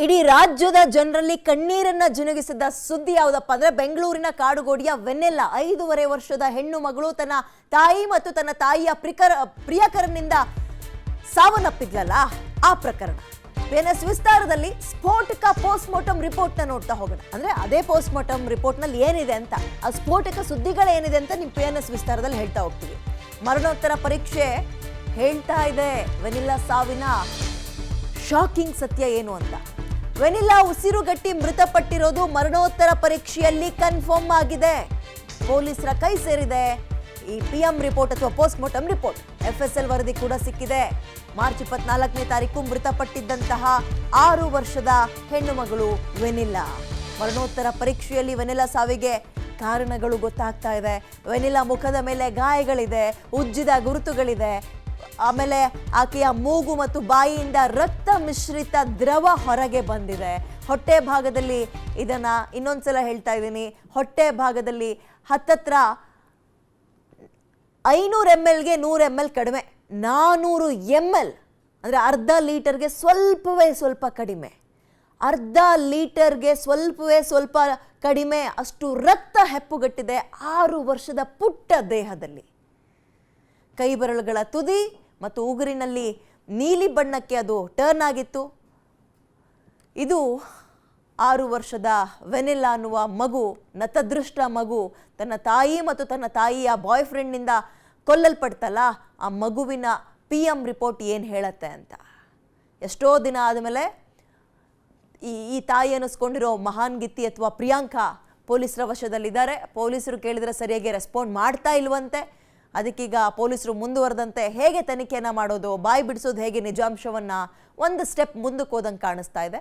ಇಡೀ ರಾಜ್ಯದ ಜನರಲ್ಲಿ ಕಣ್ಣೀರನ್ನ ಜಿನುಗಿಸಿದ ಸುದ್ದಿ ಯಾವುದಪ್ಪ ಅಂದ್ರೆ ಬೆಂಗಳೂರಿನ ಕಾಡುಗೋಡಿಯ ವೆನ್ನೆಲ್ಲಾ 5.5 ವರ್ಷದ ಹೆಣ್ಣು ಮಗಳು ತನ್ನ ತಾಯಿ ಮತ್ತು ತನ್ನ ತಾಯಿಯ ಪ್ರಿಯಕರನಿಂದ ಸಾವನ್ನಪ್ಪಿದ್ಲಲ್ಲ ಆ ಪ್ರಕರಣ. PNS ವಿಸ್ತಾರದಲ್ಲಿ ಸ್ಫೋಟಕ ಪೋಸ್ಟ್ ಮಾರ್ಟಮ್ ರಿಪೋರ್ಟ್ ನ ನೋಡ್ತಾ ಹೋಗೋಣ. ಅಂದ್ರೆ ಅದೇ ಪೋಸ್ಟ್ ಮಾರ್ಟಮ್ ರಿಪೋರ್ಟ್ ನಲ್ಲಿ ಏನಿದೆ ಅಂತ, ಆ ಸ್ಫೋಟಕ ಸುದ್ದಿಗಳೇನಿದೆ ಅಂತ ನಿಮ್ PNS ವಿಸ್ತಾರದಲ್ಲಿ ಹೇಳ್ತಾ ಹೋಗ್ತೀವಿ. ಮರಣೋತ್ತರ ಪರೀಕ್ಷೆ ಹೇಳ್ತಾ ಇದೆ ವೆನಿಲ್ಲಾ ಸಾವಿನ ಶಾಕಿಂಗ್ ಸತ್ಯ ಏನು ಅಂತ. ವೆನಿಲ್ಲಾ ಉಸಿರುಗಟ್ಟಿ ಮೃತಪಟ್ಟಿರೋದು ಮರಣೋತ್ತರ ಪರೀಕ್ಷೆಯಲ್ಲಿ ಕನ್ಫರ್ಮ್ ಆಗಿದೆ. ಪೊಲೀಸರ ಕೈ ಸೇರಿದೆ ಈ PM ರಿಪೋರ್ಟ್ ಅಥವಾ ಪೋಸ್ಟ್ ಮಾರ್ಟಮ್ ರಿಪೋರ್ಟ್. FSL ವರದಿ ಕೂಡ ಸಿಕ್ಕಿದೆ. ಮಾರ್ಚ್ 24ನೇ ತಾರೀಕು ಮೃತಪಟ್ಟಿದ್ದಂತಹ 6 ವರ್ಷದ ಹೆಣ್ಣು ಮಗಳು ವೆನಿಲ್ಲಾ. ಮರಣೋತ್ತರ ಪರೀಕ್ಷೆಯಲ್ಲಿ ವೆನಿಲ್ಲಾ ಸಾವಿಗೆ ಕಾರಣಗಳು ಗೊತ್ತಾಗ್ತಾ ಇದೆ. ವೆನಿಲ್ಲಾ ಮುಖದ ಮೇಲೆ ಗಾಯಗಳಿದೆ, ಉಜ್ಜಿದ ಗುರುತುಗಳಿದೆ. ಆಮೇಲೆ ಆಕೆಯ ಮೂಗು ಮತ್ತು ಬಾಯಿಯಿಂದ ರಕ್ತ ಮಿಶ್ರಿತ ದ್ರವ ಹೊರಗೆ ಬಂದಿದೆ. ಹೊಟ್ಟೆ ಭಾಗದಲ್ಲಿ, ಇದನ್ನ ಇನ್ನೊಂದ್ಸಲ ಹೇಳ್ತಾ ಇದ್ದೀನಿ, ಹೊಟ್ಟೆ ಭಾಗದಲ್ಲಿ ಹತ್ತತ್ರ 500 ml ಗೆ 100 ml ಕಡಿಮೆ, 400 ml ಅಂದರೆ ಅರ್ಧ ಲೀಟರ್ಗೆ ಸ್ವಲ್ಪವೇ ಸ್ವಲ್ಪ ಕಡಿಮೆ, ಅರ್ಧ ಲೀಟರ್ಗೆ ಸ್ವಲ್ಪವೇ ಸ್ವಲ್ಪ ಕಡಿಮೆ ಅಷ್ಟು ರಕ್ತ ಹೆಪ್ಪುಗಟ್ಟಿದೆ 6 ವರ್ಷದ ಪುಟ್ಟ ದೇಹದಲ್ಲಿ. ಕೈ ಬೆರಳುಗಳ ತುದಿ ಮತ್ತು ಉಗುರಿನಲ್ಲಿ ನೀಲಿ ಬಣ್ಣಕ್ಕೆ ಅದು ಟರ್ನ್ ಆಗಿತ್ತು. ಇದು 6 ವರ್ಷದ ವೆನಿಲ್ಲಾ ಅನ್ನುವ ಮಗು, ನತದೃಷ್ಟ ಮಗು, ತನ್ನ ತಾಯಿ ಮತ್ತು ತನ್ನ ತಾಯಿಯ ಬಾಯ್ ಫ್ರೆಂಡ್ನಿಂದ ಕೊಲ್ಲಲ್ಪಡ್ತಲ್ಲ, ಆ ಮಗುವಿನ PM ರಿಪೋರ್ಟ್ ಏನು ಹೇಳತ್ತೆ ಅಂತ. ಎಷ್ಟೋ ದಿನ ಆದಮೇಲೆ ಈ ತಾಯಿ ಅನ್ನಿಸ್ಕೊಂಡಿರೋ ಮಹಾನ್ ಗಿತ್ತಿ ಅಥವಾ ಪ್ರಿಯಾಂಕಾ ಪೊಲೀಸರ ವಶದಲ್ಲಿದ್ದಾರೆ. ಪೊಲೀಸರು ಕೇಳಿದರೆ ಸರಿಯಾಗಿ ರೆಸ್ಪಾಂಡ್ ಮಾಡ್ತಾ ಇಲ್ವಂತೆ. ಅದಕ್ಕೀಗ ಪೊಲೀಸರು ಮುಂದುವರೆದಂತೆ ಹೇಗೆ ತನಿಖೆಯನ್ನು ಮಾಡೋದು, ಬಾಯಿ ಬಿಡಿಸೋದು ಹೇಗೆ, ನಿಜಾಂಶವನ್ನು ಒಂದು ಸ್ಟೆಪ್ ಮುಂದಕ್ಕೆ ಹೋದಂಗೆ ಕಾಣಿಸ್ತಾ ಇದೆ.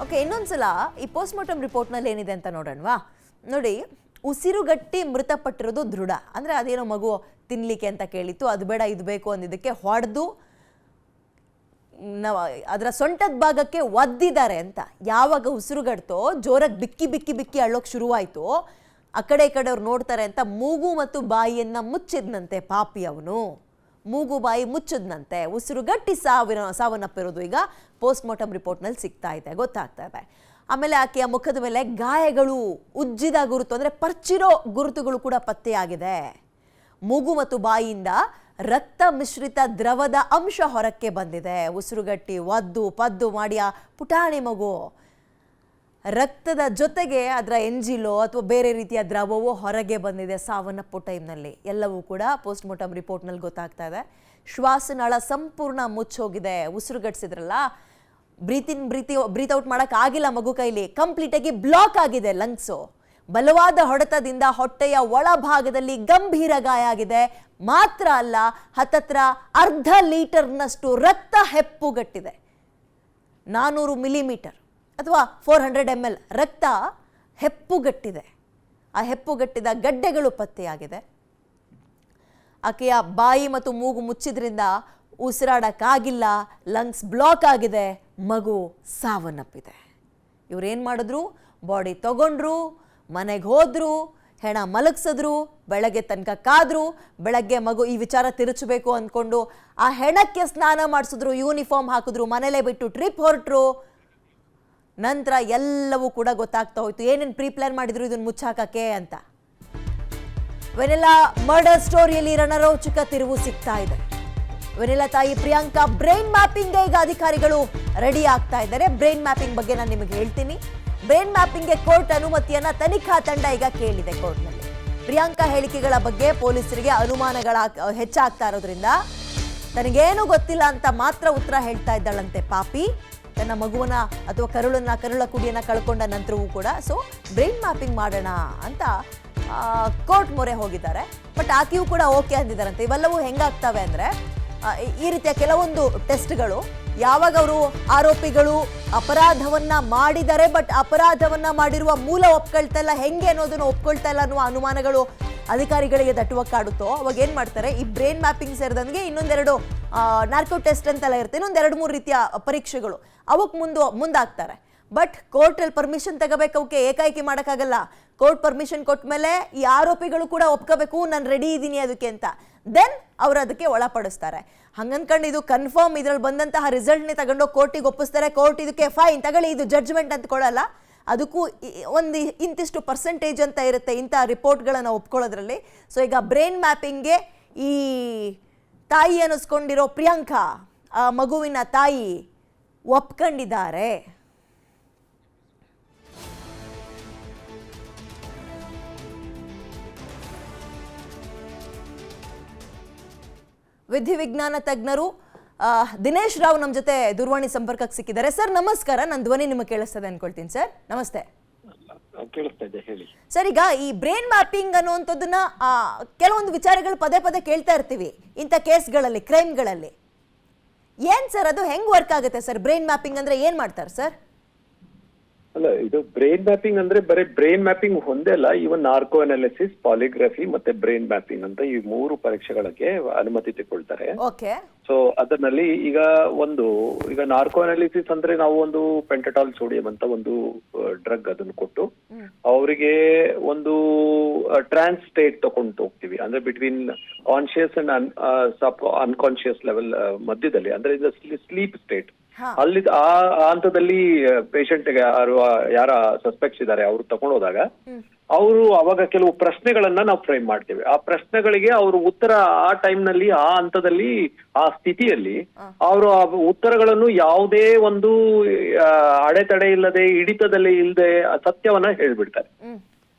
ಓಕೆ, ಇನ್ನೊಂದ್ಸಲ ಈ ಪೋಸ್ಟ್ ಮಾರ್ಟಮ್ ರಿಪೋರ್ಟ್ನಲ್ಲಿ ಏನಿದೆ ಅಂತ ನೋಡೋಣವಾ. ನೋಡಿ, ಉಸಿರುಗಟ್ಟಿ ಮೃತಪಟ್ಟಿರೋದು ದೃಢ. ಅಂದರೆ ಅದೇನೋ ಮಗು ತಿನ್ನಲಿಕ್ಕೆ ಅಂತ ಕೇಳಿತ್ತು, ಅದು ಬೇಡ ಇದು ಬೇಕು ಅಂದಿದ್ದಕ್ಕೆ ಹೊಡೆದು ಅದರ ಸೊಂಟದ ಭಾಗಕ್ಕೆ ಒದ್ದಿದ್ದಾರೆ ಅಂತ. ಯಾವಾಗ ಉಸಿರುಗಟ್ತೋ ಜೋರಾಗಿ ಬಿಕ್ಕಿ ಬಿಕ್ಕಿ ಬಿಕ್ಕಿ ಅಳ್ಳೋಕೆ ಶುರುವಾಯಿತು. ಆ ಕಡೆ ಈ ಕಡೆ ಅವ್ರು ನೋಡ್ತಾರೆ ಅಂತ ಮೂಗು ಮತ್ತು ಬಾಯಿಯನ್ನು ಮುಚ್ಚಿದ್ನಂತೆ ಪಾಪಿ ಅವನು. ಮೂಗು ಬಾಯಿ ಮುಚ್ಚಿದ್ನಂತೆ. ಉಸಿರುಗಟ್ಟಿ ಸಾವನ್ನಪ್ಪಿರೋದು ಈಗ ಪೋಸ್ಟ್ ಮಾರ್ಟಮ್ ರಿಪೋರ್ಟ್ನಲ್ಲಿ ಸಿಗ್ತಾ ಇದೆ, ಗೊತ್ತಾಗ್ತಾ ಇದೆ. ಆಮೇಲೆ ಆಕೆಯ ಮುಖದ ಮೇಲೆ ಗಾಯಗಳು, ಉಜ್ಜಿದ ಗುರುತು ಅಂದರೆ ಪರ್ಚಿರೋ ಗುರುತುಗಳು ಕೂಡ ಪತ್ತೆಯಾಗಿದೆ. ಮೂಗು ಮತ್ತು ಬಾಯಿಯಿಂದ ರಕ್ತ ಮಿಶ್ರಿತ ದ್ರವದ ಅಂಶ ಹೊರಕ್ಕೆ ಬಂದಿದೆ. ಉಸಿರುಗಟ್ಟಿ ಒದ್ದು ಪದ್ದು ಮಾಡಿ ಆ ಪುಟಾಣಿ ಮಗು ರಕ್ತದ ಜೊತೆಗೆ ಅದರ ಎಂಜಿಲೋ ಅಥವಾ ಬೇರೆ ರೀತಿಯ ದ್ರವವೋ ಹೊರಗೆ ಬಂದಿದೆ ಸಾವನ್ನಪ್ಪು ಟೈಮ್ನಲ್ಲಿ. ಎಲ್ಲವೂ ಕೂಡ ಪೋಸ್ಟ್ ಮಾರ್ಟಮ್ ರಿಪೋರ್ಟ್ನಲ್ಲಿ ಗೊತ್ತಾಗ್ತಾ ಇದೆ. ಶ್ವಾಸನಾಳ ಸಂಪೂರ್ಣ ಮುಚ್ಚೋಗಿದೆ. ಉಸಿರುಗಟ್ಟಿಸಿದ್ರಲ್ಲ, ಬ್ರೀತ್ ಔಟ್ ಮಾಡೋಕೆ ಆಗಿಲ್ಲ ಮಗು ಕೈಲಿ, ಕಂಪ್ಲೀಟಾಗಿ ಬ್ಲಾಕ್ ಆಗಿದೆ ಲಂಗ್ಸು. ಬಲವಾದ ಹೊಡೆತದಿಂದ ಹೊಟ್ಟೆಯ ಒಳಭಾಗದಲ್ಲಿ ಗಂಭೀರ ಗಾಯ ಆಗಿದೆ. ಮಾತ್ರ ಅಲ್ಲ, ಹತ್ತತ್ರ ಅರ್ಧ ಲೀಟರ್ನಷ್ಟು ರಕ್ತ ಹೆಪ್ಪುಗಟ್ಟಿದೆ. 400 ಮಿಲಿಮೀಟರ್ ಅಥವಾ 400 ml ರಕ್ತ ಹೆಪ್ಪುಗಟ್ಟಿದೆ. ಆ ಹೆಪ್ಪುಗಟ್ಟಿದ ಗಡ್ಡೆಗಳು ಪತ್ತೆಯಾಗಿದೆ. ಆಕೆಯ ಬಾಯಿ ಮತ್ತು ಮೂಗು ಮುಚ್ಚಿದ್ರಿಂದ ಉಸಿರಾಡಕ್ಕಾಗಿಲ್ಲ, ಲಂಗ್ಸ್ ಬ್ಲಾಕ್ ಆಗಿದೆ, ಮಗು ಸಾವನ್ನಪ್ಪಿದೆ. ಇವ್ರೇನು ಮಾಡಿದ್ರು, ಬಾಡಿ ತಗೊಂಡ್ರು, ಮನೆಗೆ ಹೋದ್ರು, ಹೆಣ ಮಲಗಿಸಿದ್ರು, ಬೆಳಗ್ಗೆ ತನಕ ಕಾದ್ರು. ಬೆಳಗ್ಗೆ ಮಗು ಈ ವಿಚಾರ ತಿರುಚಬೇಕು ಅಂದ್ಕೊಂಡು ಆ ಹೆಣಕ್ಕೆ ಸ್ನಾನ ಮಾಡಿಸಿದ್ರು, ಯೂನಿಫಾರ್ಮ್ ಹಾಕಿದ್ರು, ಮನೇಲೇ ಬಿಟ್ಟು ಟ್ರಿಪ್ ಹೊರಟರು. ನಂತರ ಎಲ್ಲವೂ ಕೂಡ ಗೊತ್ತಾಗ್ತಾ ಹೋಯ್ತು ಏನೇನು ಪ್ರೀ ಪ್ಲಾನ್ ಮಾಡಿದ್ರು ಇದನ್ನು ಮುಚ್ಚಾಕಕ್ಕೆ ಅಂತ. ವೆನಿಲ್ಲಾ ಮರ್ಡರ್ ಸ್ಟೋರಿಯಲ್ಲಿ ರಣರೋಚಕ ತಿರುವು ಸಿಗ್ತಾ ಇದೆ. ವೆನಿಲ್ಲಾ ತಾಯಿ ಪ್ರಿಯಾಂಕಾ ಬ್ರೈನ್ ಮ್ಯಾಪಿಂಗ್ ಈಗ ಅಧಿಕಾರಿಗಳು ರೆಡಿ ಆಗ್ತಾ ಇದ್ದಾರೆ. ಬ್ರೈನ್ ಮ್ಯಾಪಿಂಗ್ ಬಗ್ಗೆ ನಾನು ನಿಮಗೆ ಹೇಳ್ತೀನಿ. ಬ್ರೈನ್ ಮ್ಯಾಪಿಂಗ್ಗೆ ಕೋರ್ಟ್ ಅನುಮತಿಯನ್ನ ತನಿಖಾ ತಂಡ ಈಗ ಕೇಳಿದೆ ಕೋರ್ಟ್ನಲ್ಲಿ. ಪ್ರಿಯಾಂಕಾ ಹೇಳಿಕೆಗಳ ಬಗ್ಗೆ ಪೊಲೀಸರಿಗೆ ಅನುಮಾನಗಳ ಹೆಚ್ಚಾಗ್ತಾ ಇರೋದ್ರಿಂದ ತನಗೇನು ಗೊತ್ತಿಲ್ಲ ಅಂತ ಮಾತ್ರ ಉತ್ತರ ಹೇಳ್ತಾ ಇದ್ದಾಳಂತೆ ಪಾಪಿ. ತನ್ನ ಮಗುವನ್ನ ಅಥವಾ ಕರುಳ ಕುಡಿಯನ್ನ ಕಳ್ಕೊಂಡ ನಂತರವೂ ಕೂಡ ಬ್ರೈನ್ ಮ್ಯಾಪಿಂಗ್ ಮಾಡೋಣ ಅಂತ ಕೋರ್ಟ್ ಮೊರೆ ಹೋಗಿದ್ದಾರೆ. ಬಟ್ ಆಕೆಯೂ ಕೂಡ ಓಕೆ ಅಂದಿದ್ದಾರಂತೆ. ಇವೆಲ್ಲವೂ ಹೆಂಗಾಗ್ತವೆ ಅಂದರೆ, ಈ ರೀತಿಯ ಕೆಲವೊಂದು ಟೆಸ್ಟ್ಗಳು ಯಾವಾಗ ಅವರು ಆರೋಪಿಗಳು ಅಪರಾಧವನ್ನ ಮಾಡಿದ್ದಾರೆ, ಬಟ್ ಅಪರಾಧವನ್ನ ಮಾಡಿರುವ ಮೂಲ ಒಪ್ಕೊಳ್ತಾ ಇಲ್ಲ, ಹೆಂಗೆ ಅನ್ನೋದನ್ನು ಒಪ್ಕೊಳ್ತಾ ಇಲ್ಲ ಅನ್ನುವ ಅನುಮಾನಗಳು ಅಧಿಕಾರಿಗಳಿಗೆ ದಟ್ಟುವಾಗಿ ಕಾಡುತ್ತೋ ಅವಾಗ ಏನು ಮಾಡ್ತಾರೆ, ಈ ಬ್ರೈನ್ ಮ್ಯಾಪಿಂಗ್ ಸೇರಿದಂಗೆ ಇನ್ನೊಂದೆರಡು ನಾರ್ಕೋ ಟೆಸ್ಟ್ ಅಂತೆಲ್ಲ ಇರುತ್ತೆ, ಇನ್ನೊಂದು 2-3 ರೀತಿಯ ಪರೀಕ್ಷೆಗಳು ಅವಕ್ಕೆ ಮುಂದಾಗ್ತಾರೆ. ಬಟ್ ಕೋರ್ಟಲ್ಲಿ ಪರ್ಮಿಷನ್ ತಗೋಬೇಕು, ಅವಕ್ಕೆ ಏಕಾಏಕಿ ಮಾಡೋಕ್ಕಾಗಲ್ಲ. ಕೋರ್ಟ್ ಪರ್ಮಿಷನ್ ಕೊಟ್ಟ ಮೇಲೆ ಈ ಆರೋಪಿಗಳು ಕೂಡ ಒಪ್ಕೋಬೇಕು, ನಾನು ರೆಡಿ ಇದ್ದೀನಿ ಅದಕ್ಕೆ ಅಂತ. ದೆನ್ ಅವರು ಅದಕ್ಕೆ ಒಳಪಡಿಸ್ತಾರೆ. ಹಂಗನ್ಕೊಂಡು ಇದು ಕನ್ಫರ್ಮ್ ಇದ್ರಲ್ಲಿ ಬಂದಂತಹ ರಿಸಲ್ಟ್ನೇ ತಗೊಂಡೋಗಿ ಕೋರ್ಟಿಗೆ ಒಪ್ಪಿಸ್ತಾರೆ, ಕೋರ್ಟ್ ಇದಕ್ಕೆ ಫೈನ್ ತಗೊಳ್ಳಿ ಇದು ಜಡ್ಜ್ಮೆಂಟ್ ಅಂತ ಕೊಡಲ್ಲ. ಅದಕ್ಕೂ ಒಂದು ಇಂತಿಷ್ಟು ಪರ್ಸೆಂಟೇಜ್ ಅಂತ ಇರುತ್ತೆ ಇಂಥ ರಿಪೋರ್ಟ್ಗಳನ್ನು ಒಪ್ಕೊಳ್ಳೋದ್ರಲ್ಲಿ. ಸೊ ಈಗ ಬ್ರೈನ್ ಮ್ಯಾಪಿಂಗ್ಗೆ ಈ ತಾಯಿ ಅನ್ನಿಸ್ಕೊಂಡಿರೋ ಪ್ರಿಯಾಂಕಾ, ಆ ಮಗುವಿನ ತಾಯಿ ಒಪ್ಕೊಂಡಿದ್ದಾರೆ. ವಿಧಿವಿಜ್ಞಾನ ತಜ್ಞರು ದಿನೇಶ್ ರಾವ್ ನಮ್ಮ ಜೊತೆ ದೂರವಾಣಿ ಸಂಪರ್ಕಕ್ಕೆ ಸಿಕ್ಕಿದ್ದಾರೆ. ಸರ್ ನಮಸ್ಕಾರ, ನನ್ನ ಧ್ವನಿ ನಿಮಗೆ ಕೇಳಿಸ್ತದೆ ಅನ್ಕೊಳ್ತೀನಿ. ಸರ್ ನಮಸ್ತೆ. ಕೇಳಿಸ್ತಾ ಇದೆ, ಹೇಳಿ. ಸರ್, ಈಗ ಈ ಬ್ರೈನ್ ಮ್ಯಾಪಿಂಗ್ ಅನ್ನುವಂಥದ್ದನ್ನ ಕೆಲವೊಂದು ವಿಚಾರಗಳು ಪದೇ ಪದೇ ಕೇಳ್ತಾ ಇರ್ತೀವಿ ಇಂಥ ಕೇಸ್ಗಳಲ್ಲಿ, ಕ್ರೈಮ್ಗಳಲ್ಲಿ. ಏನ್ ಸರ್ ಅದು ಹೆಂಗ್ ವರ್ಕ್ ಆಗುತ್ತೆ ಸರ್? ಬ್ರೈನ್ ಮ್ಯಾಪಿಂಗ್ ಅಂದ್ರೆ ಏನ್ ಮಾಡ್ತಾರೆ ಸರ್? ಅಲ್ಲ, ಇದು ಬ್ರೈನ್ ಮ್ಯಾಪಿಂಗ್ ಅಂದ್ರೆ ಬರೀ ಬ್ರೈನ್ ಮ್ಯಾಪಿಂಗ್ ಒಂದೇ ಅಲ್ಲ, ಇವನ್ ನಾರ್ಕೋ ಅನಾಲಿಸಿಸ್, ಪಾಲಿಗ್ರಫಿ ಮತ್ತೆ ಬ್ರೈನ್ ಮ್ಯಾಪಿಂಗ್ ಅಂತ ಈ 3 ಪರೀಕ್ಷೆಗಳಿಗೆ ಅನುಮತಿ ತಗೊಳ್ತಾರೆ. ಓಕೆ. ಸೊ ಅದರಲ್ಲಿ ಈಗ ನಾರ್ಕೋ ಅನಾಲಿಸಿಸ್ ಅಂದ್ರೆ ನಾವು ಒಂದು ಪೆಂಟಟಾಲ್ ಸೋಡಿಯಂ ಅಂತ ಒಂದು ಡ್ರಗ್ ಅದನ್ನು ಕೊಟ್ಟು ಅವರಿಗೆ ಒಂದು ಟ್ರಾನ್ಸ್ ಸ್ಟೇಟ್ ತಗೊಂಡು ಹೋಗ್ತೀವಿ. ಅಂದ್ರೆ between conscious and unconscious level ಮಧ್ಯದಲ್ಲಿ, ಅಂದ್ರೆ ಸ್ಲೀಪ್ ಸ್ಟೇಟ್. ಅಲ್ಲಿ ಆ ಹಂತದಲ್ಲಿ ಪೇಷಂಟ್ ಯಾರ ಸಸ್ಪೆಕ್ಟ್ಸ್ ಇದ್ದಾರೆ ಅವ್ರು ತಗೊಂಡೋದಾಗ ಅವರು ಅವಾಗ ಕೆಲವು ಪ್ರಶ್ನೆಗಳನ್ನ ನಾವು ಫ್ರೇಮ್ ಮಾಡ್ತೇವೆ. ಆ ಪ್ರಶ್ನೆಗಳಿಗೆ ಅವರು ಉತ್ತರ ಆ ಟೈಮ್ ನಲ್ಲಿ, ಆ ಹಂತದಲ್ಲಿ, ಆ ಸ್ಥಿತಿಯಲ್ಲಿ ಅವರು ಆ ಉತ್ತರಗಳನ್ನು ಯಾವುದೇ ಒಂದು ಅಡೆತಡೆ ಇಲ್ಲದೆ, ಹಿಡಿತದಲ್ಲಿ ಇಲ್ಲದೆ ಸತ್ಯವನ್ನ ಹೇಳ್ಬಿಡ್ತಾರೆ.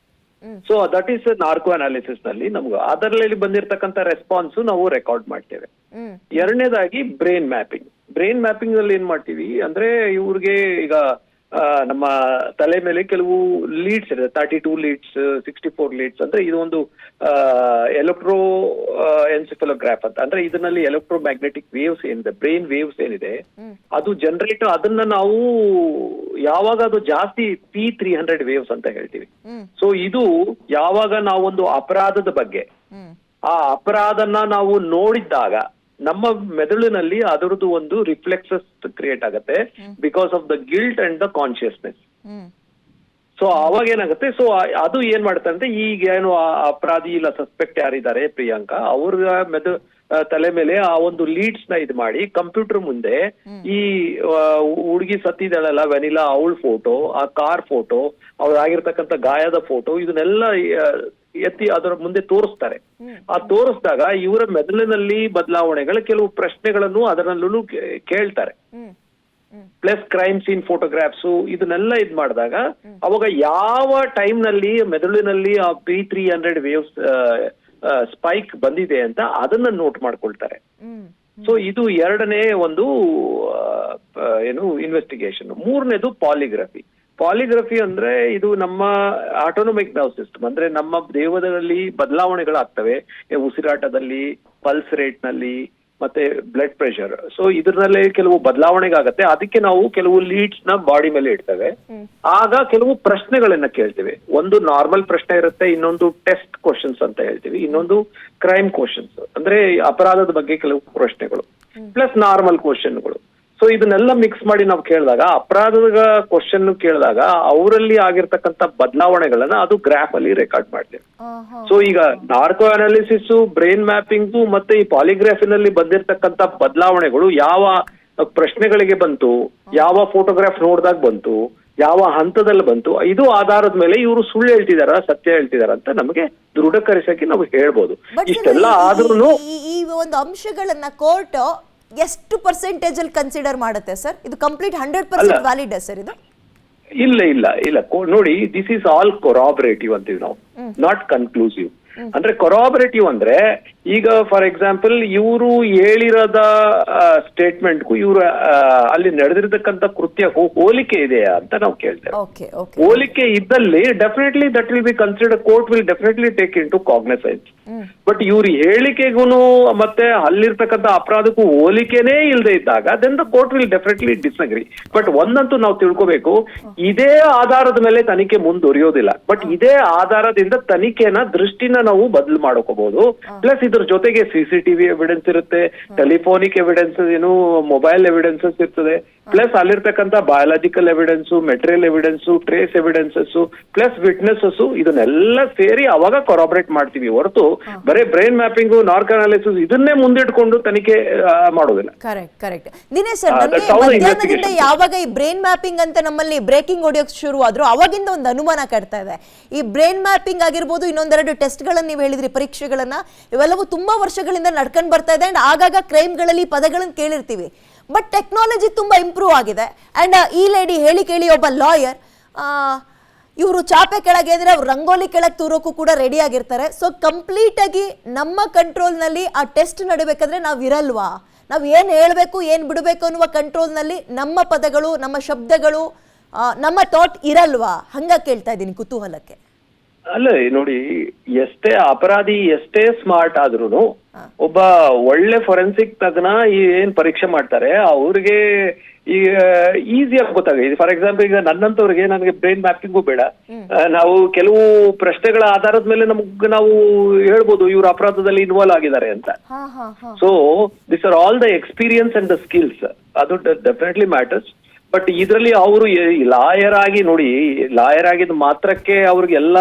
So that is narco analysis ನಲ್ಲಿ ನಮ್ಗೆ ಅದರಲ್ಲಿ ಬಂದಿರತಕ್ಕಂತ ರೆಸ್ಪಾನ್ಸ್ ನಾವು ರೆಕಾರ್ಡ್ ಮಾಡ್ತೇವೆ. ಎರಡನೇದಾಗಿ ಬ್ರೈನ್ ಮ್ಯಾಪಿಂಗ್. ಬ್ರೈನ್ ಮ್ಯಾಪಿಂಗ್ ಅಲ್ಲಿ ಏನ್ ಮಾಡ್ತೀವಿ ಅಂದ್ರೆ, ಇವ್ರಿಗೆ ಈಗ ನಮ್ಮ ತಲೆ ಮೇಲೆ ಕೆಲವು ಲೀಡ್ಸ್ ಇದೆ, 32 ಲೀಡ್ಸ್, 64 ಲೀಡ್ಸ್. ಅಂದ್ರೆ ಇದು ಒಂದು ಎಲೆಕ್ಟ್ರೋ ಎನ್ಸೆಫಲೋಗ್ರಾಫ್ ಅಂತ. ಅಂದ್ರೆ ಇದರಲ್ಲಿ ಎಲೆಕ್ಟ್ರೋ ಮ್ಯಾಗ್ನೆಟಿಕ್ ವೇವ್ಸ್ ಏನಿದೆ, ಬ್ರೈನ್ ವೇವ್ಸ್ ಏನಿದೆ, ಅದು ಜನರೇಟ್, ಅದನ್ನ ನಾವು ಯಾವಾಗ ಅದು ಜಾಸ್ತಿ P300 ವೇವ್ಸ್ ಅಂತ ಹೇಳ್ತೀವಿ. ಸೊ ಇದು ಯಾವಾಗ ನಾವೊಂದು ಅಪರಾಧದ ಬಗ್ಗೆ, ಆ ಅಪರಾಧನ ನಾವು ನೋಡಿದ್ದಾಗ ನಮ್ಮ ಮೆದುಳಿನಲ್ಲಿ ಅದರದ್ದು ಒಂದು ರಿಫ್ಲೆಕ್ಸಸ್ ಕ್ರಿಯೇಟ್ ಆಗುತ್ತೆ, because of the guilt and the consciousness. So ಅವಾಗ ಏನಾಗುತ್ತೆ, ಸೊ ಅದು ಏನ್ ಮಾಡುತ್ತೆ ಅಂದ್ರೆ, ಈಗ ಏನು ಅಪರಾಧಿ ಇಲ್ಲ ಸಸ್ಪೆಕ್ಟ್ ಯಾರಿದ್ದಾರೆ ಪ್ರಿಯಾಂಕಾ, ಅವ್ರ ತಲೆ ಮೇಲೆ ಆ ಒಂದು ಲೀಡ್ಸ್ ನ ಇದು ಮಾಡಿ ಕಂಪ್ಯೂಟರ್ ಮುಂದೆ ಈ ಹುಡುಗಿ ಸತ್ತಿದ್ದಾಳಲ್ಲ ವೆನಿಲಾ, ಅವಳ ಫೋಟೋ, ಆ ಕಾರ್ ಫೋಟೋ, ಅವ್ರಾಗಿರ್ತಕ್ಕಂಥ ಗಾಯದ ಫೋಟೋ, ಇದನ್ನೆಲ್ಲ ಎತ್ತಿ ಅದರ ಮುಂದೆ ತೋರಿಸ್ತಾರೆ. ಆ ತೋರಿಸಿದಾಗ ಇವರ ಮೆದುಳಿನಲ್ಲಿ ಬದಲಾವಣೆಗಳ ಕೆಲವು ಪ್ರಶ್ನೆಗಳನ್ನು ಅದರಲ್ಲೂ ಕೇಳ್ತಾರೆ. ಪ್ಲಸ್ ಕ್ರೈಮ್ ಸೀನ್ ಫೋಟೋಗ್ರಾಫ್ಸ್, ಇದನ್ನೆಲ್ಲ ಇದ್ ಮಾಡಿದಾಗ ಅವಾಗ ಯಾವ ಟೈಮ್ ನಲ್ಲಿ ಮೆದುಳಿನಲ್ಲಿ ಆ P300 ವೇವ್ಸ್ ಸ್ಪೈಕ್ ಬಂದಿದೆ ಅಂತ ಅದನ್ನ ನೋಟ್ ಮಾಡ್ಕೊಳ್ತಾರೆ. ಸೊ ಇದು ಎರಡನೇ ಒಂದು ಇನ್ವೆಸ್ಟಿಗೇಷನ್. ಮೂರನೇದು ಪಾಲಿಗ್ರಫಿ. ಪಾಲಿಗ್ರಫಿ ಅಂದ್ರೆ ಇದು ನಮ್ಮ ಆಟೋನಮಿಕ್ ನರ್ವ್ ಸಿಸ್ಟಮ್, ಅಂದ್ರೆ ನಮ್ಮ ದೇಹದಲ್ಲಿ ಬದಲಾವಣೆಗಳಾಗ್ತವೆ, ಉಸಿರಾಟದಲ್ಲಿ, ಪಲ್ಸ್ ರೇಟ್ ನಲ್ಲಿ, ಮತ್ತೆ ಬ್ಲಡ್ ಪ್ರೆಷರ್. ಸೊ ಇದರಲ್ಲಿ ಕೆಲವು ಬದಲಾವಣೆಗಾಗತ್ತೆ. ಅದಕ್ಕೆ ನಾವು ಕೆಲವು ಲೀಡ್ಸ್ ನ ಬಾಡಿ ಮೇಲೆ ಇಡ್ತೇವೆ. ಆಗ ಕೆಲವು ಪ್ರಶ್ನೆಗಳನ್ನ ಕೇಳ್ತೇವೆ. ಒಂದು ನಾರ್ಮಲ್ ಪ್ರಶ್ನೆ ಇರುತ್ತೆ, ಇನ್ನೊಂದು ಟೆಸ್ಟ್ ಕ್ವಶನ್ಸ್ ಅಂತ ಹೇಳ್ತೀವಿ, ಇನ್ನೊಂದು ಕ್ರೈಮ್ ಕ್ವಶನ್ಸ್, ಅಂದ್ರೆ ಅಪರಾಧದ ಬಗ್ಗೆ ಕೆಲವು ಪ್ರಶ್ನೆಗಳು, ಪ್ಲಸ್ ನಾರ್ಮಲ್ ಕ್ವಶನ್ಗಳು. ಸೊ ಇದನ್ನೆಲ್ಲ ಮಿಕ್ಸ್ ಮಾಡಿ ನಾವು ಕೇಳಿದಾಗ, ಅಪರಾಧದ ಕ್ವಶನ್ ಕೇಳಿದಾಗ ಅವರಲ್ಲಿ ಆಗಿರ್ತಕ್ಕಂಥ ಬದಲಾವಣೆಗಳನ್ನ ಅದು ಗ್ರಾಫ್ ಅಲ್ಲಿ ರೆಕಾರ್ಡ್ ಮಾಡ್ತೇವೆ. ಸೊ ಈಗ ನಾರ್ಕೋ ಅನಾಲಿಸಿಸ್, ಬ್ರೈನ್ ಮ್ಯಾಪಿಂಗು ಮತ್ತೆ ಈ ಪಾಲಿಗ್ರಾಫಿನಲ್ಲಿ ಬಂದಿರತಕ್ಕಂಥ ಬದಲಾವಣೆಗಳು ಯಾವ ಪ್ರಶ್ನೆಗಳಿಗೆ ಬಂತು, ಯಾವ ಫೋಟೋಗ್ರಾಫ್ ನೋಡಿದಾಗ ಬಂತು, ಯಾವ ಹಂತದಲ್ಲಿ ಬಂತು, ಇದು ಆಧಾರದ ಮೇಲೆ ಇವರು ಸುಳ್ಳು ಹೇಳ್ತಿದಾರ ಸತ್ಯ ಹೇಳ್ತಿದಾರ ಅಂತ ನಮಗೆ ದೃಢೀಕರಿಸಕ್ಕೆ ನಾವು ಹೇಳ್ಬೋದು. ಇಷ್ಟೆಲ್ಲ ಆದ್ರೂ ಈ ಒಂದು ಅಂಶಗಳನ್ನ ಕೋರ್ಟ್ ಎಷ್ಟು ಪರ್ಸೆಂಟೇಜ್ ಅಲ್ಲಿ ಕನ್ಸಿಡರ್ ಮಾಡುತ್ತೆ ಸರ್? ಇದು ಕಂಪ್ಲೀಟ್ 100% ವ್ಯಾಲಿಡ್ ಸರ್ ಇದು? ಇಲ್ಲ ನೋಡಿ, ದಿಸ್ ಈಸ್ ಆಲ್ ಕೊರಾಬರೇಟಿವ್ ಅಂತೀವಿ ನಾವು, ನಾಟ್ ಕನ್ಕ್ಲೂಸಿವ್. ಅಂದ್ರೆ ಕೊರಾಬರೇಟಿವ್ ಅಂದ್ರೆ, ಈಗ ಫಾರ್ ಎಕ್ಸಾಂಪಲ್ ಇವರು ಹೇಳಿರೋದ ಸ್ಟೇಟ್ಮೆಂಟ್ಗೂ ಇವರು ಅಲ್ಲಿ ನಡೆದಿರ್ತಕ್ಕಂಥ ಕೃತ್ಯ ಹೋಲಿಕೆ ಇದೆಯಾ ಅಂತ ನಾವು ಕೇಳ್ತೇವೆ. ಹೋಲಿಕೆ ಇದ್ದಲ್ಲಿ definitely that will be consider, court will definitely take in to cognizance. But ಇವ್ರ ಹೇಳಿಕೆಗೂ ಮತ್ತೆ ಅಲ್ಲಿರ್ತಕ್ಕಂಥ ಅಪರಾಧಕ್ಕೂ ಹೋಲಿಕೆನೇ ಇಲ್ಲದೆ ಇದ್ದಾಗ then the court will definitely disagree. But ಒಂದಂತೂ ನಾವು ತಿಳ್ಕೋಬೇಕು, ಇದೇ ಆಧಾರದ ಮೇಲೆ ತನಿಖೆ ಮುಂದುವರಿಯೋದಿಲ್ಲ. ಬಟ್ ಇದೇ ಆಧಾರದಿಂದ ತನಿಖೆನ ದೃಷ್ಟಿನ ನಾವು ಬದಲು ಮಾಡ್ಕೋಬಹುದು. ಪ್ಲಸ್ ಇದ್ರ ಜೊತೆಗೆ CCTV ಎವಿಡೆನ್ಸ್ ಇರುತ್ತೆ, ಟೆಲಿಫೋನಿಕ್ ಎವಿಡೆನ್ಸ್, ಮೊಬೈಲ್ ಎವಿಡೆನ್ಸಸ್ ಇರ್ತದೆ, ಪ್ಲಸ್ ಅಲ್ಲಿರ್ತಕ್ಕಂಥ biological evidence, material evidence, trace evidences plus witnesses ಇದನ್ನೆಲ್ಲ ಸೇರಿ ಅವಾಗ ಕೊರಾಬರೇಟ್ ಮಾಡ್ತೀವಿ ಹೊರತು ಬರೀ ಬ್ರೈನ್ ಮ್ಯಾಪಿಂಗು, ನಾರ್ಕ್ ಅನಾಲಿಸಿಸ್ ಇದನ್ನೇ ಮುಂದಿಟ್ಕೊಂಡು ತನಿಖೆ ಮಾಡೋದಿಲ್ಲ. ಕರೆಕ್ಟ್ ದಿನೇಶ್ ಸರ್, ಮಧ್ಯಾಹ್ನದಿಂದ ಯಾವಾಗ ಈ ಬ್ರೈನ್ ಮ್ಯಾಪಿಂಗ್ ಅಂತ ನಮ್ಮಲ್ಲಿ ಬ್ರೇಕಿಂಗ್ ಹೊಡೆಯೋಕೆ ಶುರು ಆದ್ರೂ ಅವಾಗಿಂದ ಒಂದು ಅನುಮಾನ ಕಾಡ್ತಾ ಇದೆ. ಈ ಬ್ರೈನ್ ಮ್ಯಾಪಿಂಗ್ ಆಗಿರ್ಬೋದು, ಇನ್ನೊಂದೆರಡು ಟೆಸ್ಟ್ಗಳನ್ನ ನೀವು ಹೇಳಿದ್ರಿ, ಪರೀಕ್ಷೆಗಳನ್ನ, ಇವೆಲ್ಲವೂ ತುಂಬಾ ವರ್ಷಗಳಿಂದ ನಡ್ಕೊಂಡು ಬರ್ತಾ ಇದೆ. ಅಂಡ್ ಆಗಾಗ ಕ್ರೈಮ್ಗಳಲ್ಲಿ ಪದಗಳನ್ನು ಕೇಳಿರ್ತೀವಿ. ಬಟ್ ಟೆಕ್ನಾಲಜಿ ತುಂಬಾ ಇಂಪ್ರೂವ್ ಆಗಿದೆ. ಅಂಡ್ ಈ ಲೇಡಿ ಹೇಳಿ ಕೇಳಿ ಒಬ್ಬ ಲಾಯರ್, ಇವರು ಚಾಪೆ ಕೆಳಗೆ ಇದ್ರೆ ಅವ್ರು ರಂಗೋಲಿ ಕೆಳಗೆ ತೂರೋಕ್ಕೂ ಕೂಡ ರೆಡಿ ಆಗಿರ್ತಾರೆ. ಸೊ ಕಂಪ್ಲೀಟ್ ಆಗಿ ನಮ್ಮ ಕಂಟ್ರೋಲ್ನಲ್ಲಿ ಆ ಟೆಸ್ಟ್ ನಡಿಬೇಕಾದ್ರೆ ನಾವು ಇರಲ್ವಾ? ನಾವು ಏನು ಹೇಳಬೇಕು ಏನು ಬಿಡಬೇಕು ಅನ್ನುವ ಕಂಟ್ರೋಲ್ನಲ್ಲಿ ನಮ್ಮ ಪದಗಳು, ನಮ್ಮ ಶಬ್ದಗಳು, ನಮ್ಮ ಥಾಟ್ ಇರಲ್ವಾ? ಹಂಗ ಕೇಳ್ತಾ ಇದ್ದೀನಿ ಕುತೂಹಲಕ್ಕೆ. ಅಲ್ಲ ನೋಡಿ, ಎಷ್ಟೇ ಅಪರಾಧಿ ಎಷ್ಟೇ ಸ್ಮಾರ್ಟ್ ಆದ್ರೂನು ಒಬ್ಬ ಒಳ್ಳೆ ಫೊರೆನ್ಸಿಕ್ ತಜ್ಞ ಏನ್ ಪರೀಕ್ಷೆ ಮಾಡ್ತಾರೆ ಅವ್ರಿಗೆ ಈಗ ಈಸಿಯಾಗಿ ಗೊತ್ತಾಗಿದೆ. ಫಾರ್ ಎಕ್ಸಾಂಪಲ್ ಈಗ ನನ್ನಂತವ್ರಿಗೆ ನನಗೆ ಬ್ರೈನ್ ಮ್ಯಾಪಿಂಗು ಬೇಡ, ನಾವು ಕೆಲವು ಪ್ರಶ್ನೆಗಳ ಆಧಾರದ ಮೇಲೆ ನಾವು ಹೇಳ್ಬೋದು ಇವ್ರು ಅಪರಾಧದಲ್ಲಿ ಇನ್ವಾಲ್ವ್ ಆಗಿದ್ದಾರೆ ಅಂತ. So this are all the experience and the skills, ಅದು ಡೆಫಿನೆಟ್ಲಿ ಮ್ಯಾಟರ್ಸ್. ಬಟ್ ಇದರಲ್ಲಿ ಅವರು ಲಾಯರ್ ಆಗಿ ನೋಡಿ, ಲಾಯರ್ ಆಗಿದ್ ಮಾತ್ರಕ್ಕೆ ಅವ್ರಿಗೆಲ್ಲ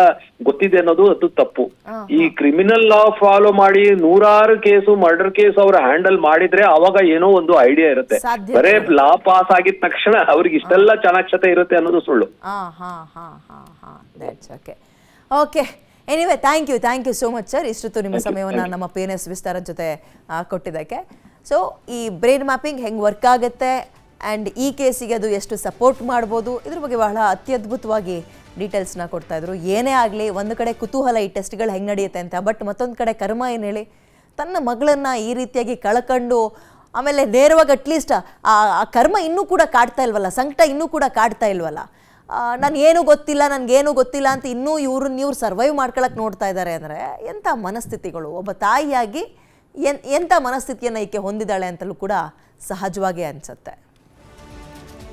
ಗೊತ್ತಿದೆ ಅನ್ನೋದು ಅದು ತಪ್ಪು. ಈ ಕ್ರಿಮಿನಲ್ ಲಾ ಫಾಲೋ ಮಾಡಿ ನೂರಾರು ಕೇಸು, ಮರ್ಡರ್ ಕೇಸ್ ಅವ್ರು ಹ್ಯಾಂಡಲ್ ಮಾಡಿದ್ರೆ ಅವಾಗ ಏನೋ ಒಂದು ಐಡಿಯಾ ಇರುತ್ತೆ. ಬರೇ ಲಾ ಪಾಸ್ ಆಗಿದ ತಕ್ಷಣ ಅವ್ರಿಗೆ ಇಷ್ಟೆಲ್ಲ ಚಾಣಾಕ್ಷತೆ ಇರುತ್ತೆ ಅನ್ನೋದು ಸುಳ್ಳು. Okay, anyway thank you so much sir. ಇಷ್ಟೊತ್ತು ನಿಮ್ಮ ಸಮಯವನ್ನು ನಮ್ಮ PNS ವಿಸ್ತಾರದ ಜೊತೆ ಕೊಟ್ಟಿದ್ದಕ್ಕೆ. ಸೊ ಈ ಬ್ರೈನ್ ಮ್ಯಾಪಿಂಗ್ ಹೆಂಗೆ ವರ್ಕ್ ಆಗುತ್ತೆ ಆ್ಯಂಡ್ ಈ ಕೇಸಿಗೆ ಅದು ಎಷ್ಟು ಸಪೋರ್ಟ್ ಮಾಡ್ಬೋದು, ಇದ್ರ ಬಗ್ಗೆ ಬಹಳ ಅತ್ಯದ್ಭುತವಾಗಿ ಡೀಟೇಲ್ಸ್ನ ಕೊಡ್ತಾ ಇದ್ರು. ಏನೇ ಆಗಲಿ, ಒಂದು ಕಡೆ ಕುತೂಹಲ ಈ ಟೆಸ್ಟ್ಗಳು ಹೆಂಗೆ ನಡೆಯುತ್ತೆ ಅಂತ, ಬಟ್ ಮತ್ತೊಂದು ಕಡೆ ಕರ್ಮ ಏನು ಹೇಳಿ, ತನ್ನ ಮಗಳನ್ನು ಈ ರೀತಿಯಾಗಿ ಕಳ್ಕೊಂಡು ಆಮೇಲೆ ನೇರವಾಗಿ ಅಟ್ಲೀಸ್ಟ್ ಆ ಕರ್ಮ ಇನ್ನೂ ಕೂಡ ಕಾಡ್ತಾ ಇಲ್ವಲ್ಲ, ಸಂಕಟ ಇನ್ನೂ ಕೂಡ ಕಾಡ್ತಾ ಇಲ್ವಲ್ಲ, ನನಗೇನು ಗೊತ್ತಿಲ್ಲ ಅಂತ ಇನ್ನೂ ಇವ್ರು ಸರ್ವೈವ್ ಮಾಡ್ಕೊಳಕ್ಕೆ ನೋಡ್ತಾ ಇದ್ದಾರೆ ಅಂದರೆ ಎಂಥ ಮನಸ್ಥಿತಿಗಳು. ಒಬ್ಬ ತಾಯಿಯಾಗಿ ಎಂಥ ಮನಸ್ಥಿತಿಯನ್ನು ಈಕೆ ಹೊಂದಿದ್ದಾಳೆ ಅಂತಲೂ ಕೂಡ ಸಹಜವಾಗಿ ಅನಿಸುತ್ತೆ.